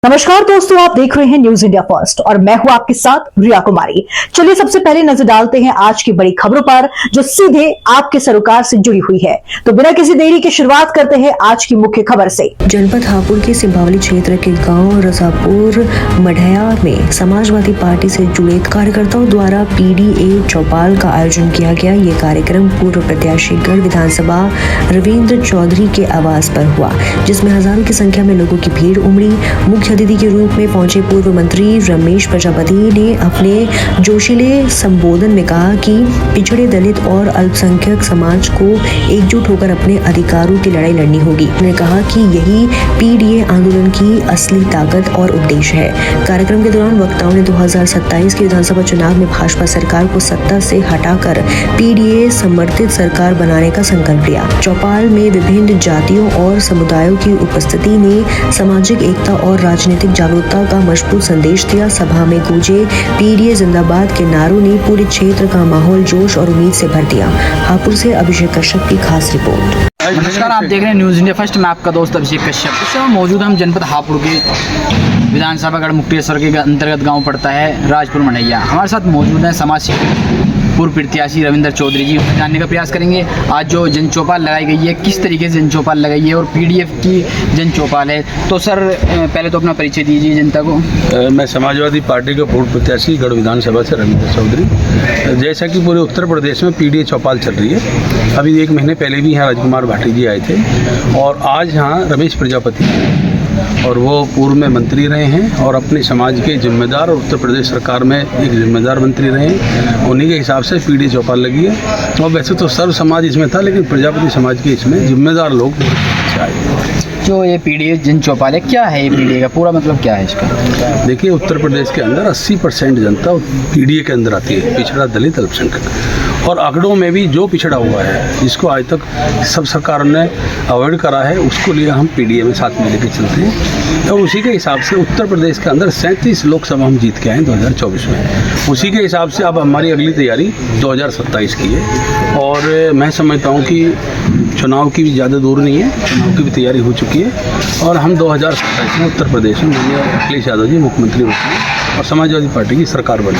नमस्कार दोस्तों, आप देख रहे हैं न्यूज इंडिया फर्स्ट और मैं हूं आपके साथ रिया कुमारी। चलिए सबसे पहले नजर डालते हैं आज की बड़ी खबरों पर जो सीधे आपके सरोकार से जुड़ी हुई है। तो बिना किसी देरी के शुरुआत करते हैं आज की मुख्य खबर से। जनपद हापुड़ के सिंबावली क्षेत्र के गांव रजापुर मढ़या में समाजवादी पार्टी से जुड़े कार्यकर्ताओं द्वारा पीडीए चौपाल का आयोजन किया गया। ये कार्यक्रम पूर्व प्रत्याशी गढ़ विधानसभा रविंद्र चौधरी के आवास पर हुआ, जिसमें हजारों की संख्या में लोगों की भीड़ उमड़ी। मुख्य अतिथि के रूप में पहुंचे पूर्व मंत्री रमेश प्रजापति ने अपने जोशीले संबोधन में कहा कि पिछड़े दलित और अल्पसंख्यक समाज को एकजुट होकर अपने अधिकारों की लड़ाई लड़नी होगी। उन्होंने कहा कि यही पीडीए आंदोलन की असली ताकत और उद्देश्य है। कार्यक्रम के दौरान वक्ताओं ने 2027 के विधानसभा चुनाव में भाजपा सरकार को सत्ता से हटाकर पीडीए समर्थित सरकार बनाने का संकल्प लिया। चौपाल में विभिन्न जातियों और समुदायों की उपस्थिति ने सामाजिक एकता और राजनीतिक जागरूकता का मजबूत संदेश दिया। सभा में गूंजे पीडीए जिंदाबाद के नारों ने पूरे क्षेत्र का माहौल जोश और उम्मीद से भर दिया। हापुड़ से अभिषेक कश्यप की खास रिपोर्ट। नमस्कार, आप देख रहे हैं न्यूज इंडिया फर्स्ट। मैं आपका दोस्त अभिषेक कश्यप। इस समय मौजूद हम जनपद हापुड़ के विधानसभा गढ़ मुक्तेश्वर के अंतर्गत गांव पड़ता है राजपुर मढ़ैया। हमारे साथ मौजूद हैं समाज सेवक पूर्व प्रत्याशी रविंद्र चौधरी जी। उनसे जानने का प्रयास करेंगे आज जो जन चौपाल लगाई गई है, किस तरीके से जन चौपाल लगाई है और पीडीएफ की जन चौपाल है। तो सर पहले तो अपना परिचय दीजिए जनता को। मैं समाजवादी पार्टी का पूर्व प्रत्याशी गढ़ विधानसभा से रविंद्र चौधरी। जैसा कि पूरे उत्तर प्रदेश में पीडीए चौपाल चल रही है, अभी 1 महीने पहले भी यहाँ राजकुमार भाटी जी आए थे और आज यहाँ रमेश प्रजापति और वो पूर्व में मंत्री रहे हैं और अपने समाज के जिम्मेदार और उत्तर प्रदेश सरकार में एक जिम्मेदार मंत्री रहे हैं। उन्हीं के हिसाब से पीडीए चौपाल लगी है और वैसे तो सर्व समाज इसमें था, लेकिन प्रजापति समाज के इसमें जिम्मेदार लोग आए। जो ये पीडीए जन चौपाल है, क्या है ये पीडीए का पूरा मतलब क्या है इसका? देखिए, उत्तर प्रदेश के अंदर 80% जनता पीडीए के अंदर आती है, पिछड़ा दलित अल्पसंख्यक। और आंकड़ों में भी जो पिछड़ा हुआ है, जिसको आज तक सब सरकारों ने अवॉइड करा है, उसको लिए हम पीडीए में साथ में लेकर चलते हैं। और उसी के हिसाब से उत्तर प्रदेश के अंदर 37 लोकसभा हम जीत के आए 2024 में। उसी के हिसाब से अब हमारी अगली तैयारी 2027 की है और मैं समझता हूँ कि चुनाव की भी ज़्यादा दूर नहीं है, चुनाव की भी तैयारी हो चुकी है और हम 2027 में उत्तर प्रदेश में माननीय अखिलेश यादव जी मुख्यमंत्री बने और समाजवादी पार्टी की सरकार बने।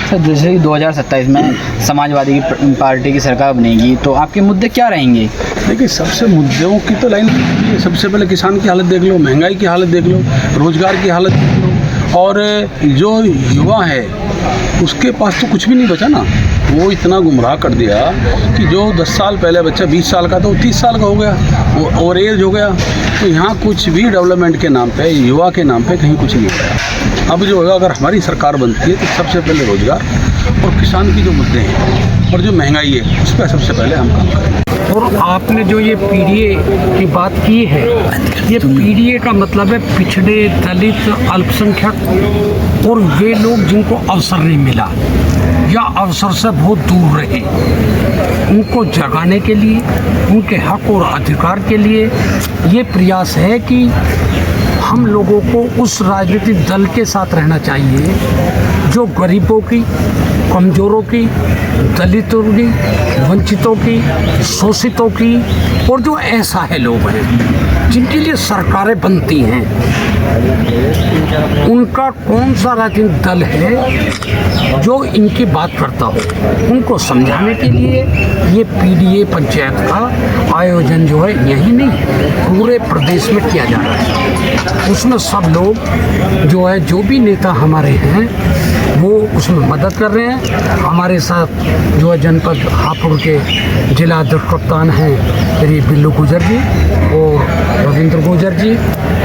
सर, जैसे ही 2027 में समाजवादी पार्टी की सरकार बनेगी तो आपके मुद्दे क्या रहेंगे? देखिए, सबसे मुद्दों की तो लाइन है। सबसे पहले किसान की हालत देख लो, महंगाई की हालत देख लो, रोजगार की हालत देख लो और जो युवा है उसके पास तो कुछ भी नहीं बचा ना। वो इतना गुमराह कर दिया कि जो 10 साल पहले बच्चा 20 साल का था वो 30 साल का हो गया, वो ओवर एज हो गया। तो यहाँ कुछ भी डेवलपमेंट के नाम पे, युवा के नाम पे कहीं कुछ नहीं हो रहा। अब जो होगा, अगर हमारी सरकार बनती है तो सबसे पहले रोजगार और किसान की जो मुद्दे हैं और जो महंगाई है उस पर सबसे पहले हम काम करेंगे। और आपने जो ये पीडीए की बात की है, ये पीडीए का मतलब है पिछड़े दलित अल्पसंख्यक और वे लोग जिनको अवसर नहीं मिला या अवसर से बहुत दूर रहे, उनको जगाने के लिए, उनके हक और अधिकार के लिए ये प्रयास है कि हम लोगों को उस राजनीतिक दल के साथ रहना चाहिए जो गरीबों की, कमज़ोरों की, दलितों की, वंचितों की, शोषितों की और जो असहाय लोग हैं जिनके लिए सरकारें बनती हैं, उनका कौन सा राजनीतिक दल है जो इनकी बात करता हो, उनको समझाने के लिए ये पीडीए पंचायत का आयोजन जो है यही नहीं पूरे प्रदेश में किया जा रहा है। उसमें सब लोग जो है, जो भी नेता हमारे हैं वो उसमें मदद कर रहे हैं। हमारे साथ जो है जनपद हापुड़ के जिला अध्यक्ष कप्तान हैं श्री बिल्लू गुजर जी और रविंद्र गुजर जी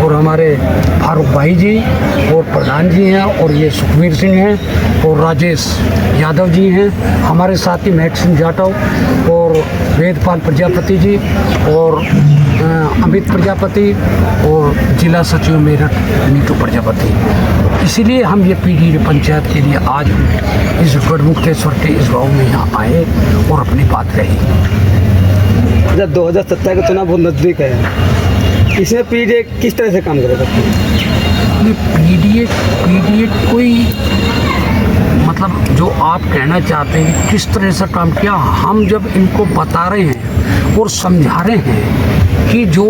और हमारे फारूक भाई जी और प्रधान जी हैं और ये सुखवीर सिंह हैं और राजेश यादव जी हैं। हमारे साथ ही महक सिंह जाटव और वेदपाल प्रजापति जी और अमित प्रजापति और जिला सचिव मेरठ नीतू प्रजापति। इसीलिए हम ये पीडीए पंचायत के लिए आज इस गढ़ मुक्तेश्वर के इस गाँव में यहाँ आए और अपनी बात कही। जब 2027 का चुनाव बहुत नज़दीक है, इसमें पीडीए किस तरह से काम करेगा? ये पीडीए कोई मतलब जो आप कहना चाहते हैं किस तरह से काम किया, हम जब इनको बता रहे हैं और समझा रहे हैं कि जो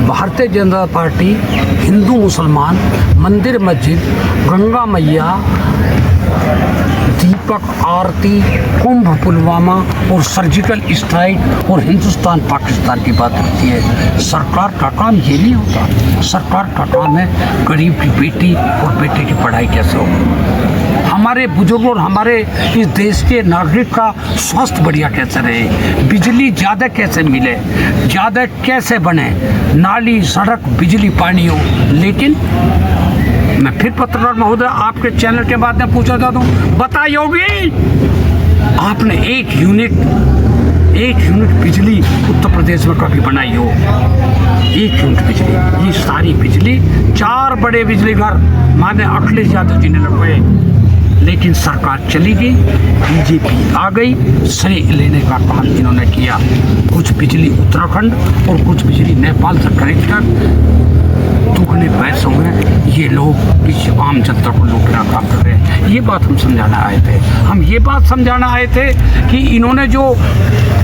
भारतीय जनता पार्टी हिंदू मुसलमान मंदिर मस्जिद गंगा मैया दीपक आरती कुंभ पुलवामा और सर्जिकल स्ट्राइक और हिंदुस्तान पाकिस्तान की बात करती है। सरकार का काम ये नहीं होता। सरकार का काम है गरीब की बेटी और बेटे की पढ़ाई कैसे हो, हमारे बुजुर्ग और हमारे इस देश के नागरिक का स्वास्थ्य बढ़िया कैसे रहे, बिजली ज़्यादा कैसे मिले, ज़्यादा कैसे बने, नाली सड़क बिजली पानी हो। लेकिन मैं फिर पत्रकार महोदय आपके चैनल के बाद में पूछा चाहता हूँ, बताइए योगी आपने एक यूनिट बिजली उत्तर प्रदेश में कभी बनाई हो? एक यूनिट बिजली, ये सारी बिजली 4 बड़े बिजली घर माने अखिलेश यादव जी ने लगवाए। लेकिन सरकार चली गई, बीजेपी आ गई, श्रेय लेने का काम इन्होंने किया। कुछ बिजली उत्तराखंड और कुछ बिजली नेपाल से खरीद कर दुगने पैसों में ये लोग इस आम जनता को लूटना काम कर रहे हैं। ये बात हम समझाना आए थे। हम ये बात समझाना आए थे कि इन्होंने जो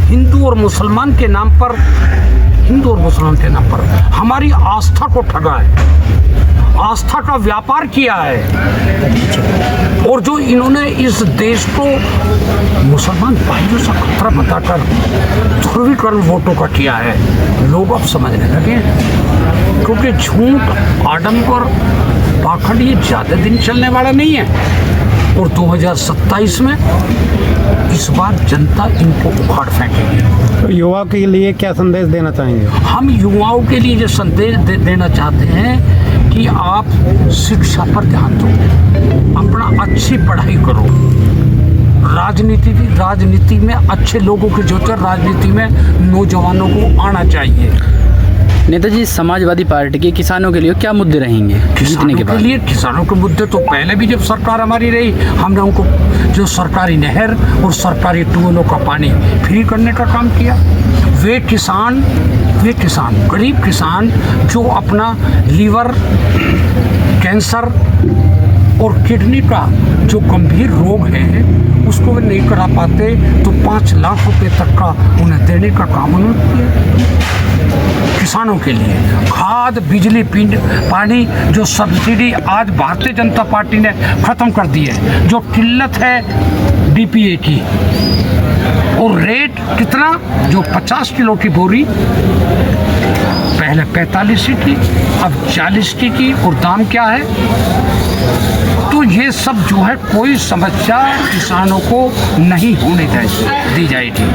हिंदू और मुसलमान के नाम पर हमारी आस्था को ठगा है, आस्था का व्यापार किया है, और जो इन्होंने इस देश को मुसलमान भाइयों से खतरा बताकर ध्रुवीकरण वोटों का किया है, लोग अब समझने लगे। क्योंकि झूठ आडंबर पाखंड ये ज़्यादा दिन चलने वाला नहीं है, और 2027 में इस बार जनता इनको उखाड़ फेंकेगी। तो युवा के लिए क्या संदेश देना चाहेंगे? हम युवाओं के लिए जो संदेश देना चाहते हैं कि आप शिक्षा पर ध्यान दो, अपना अच्छी पढ़ाई करो, राजनीति में अच्छे लोगों की जरूरत है, राजनीति में नौजवानों को आना चाहिए। नेताजी, समाजवादी पार्टी के किसानों के लिए क्या मुद्दे रहेंगे जीतने के बाद? किसानों के मुद्दे तो पहले भी जब सरकार हमारी रही, हमने उनको जो सरकारी नहर और सरकारी ट्यूबवेलों का पानी फ्री करने का काम किया। वे किसान गरीब किसान जो अपना लीवर कैंसर और किडनी का जो गंभीर रोग है उसको वे नहीं करा पाते, तो 5 लाख रुपए तक का उन्हें देने का काम उन्होंने किया। किसानों के लिए खाद बिजली पानी जो सब्सिडी आज भारतीय जनता पार्टी ने ख़त्म कर दी है, जो किल्लत है डीपीए की, और रेट कितना, जो 50 किलो की बोरी पहले 45 की अब 40 की, और दाम क्या है? तो ये सब जो है कोई समस्या किसानों को नहीं होने दी जाएगी।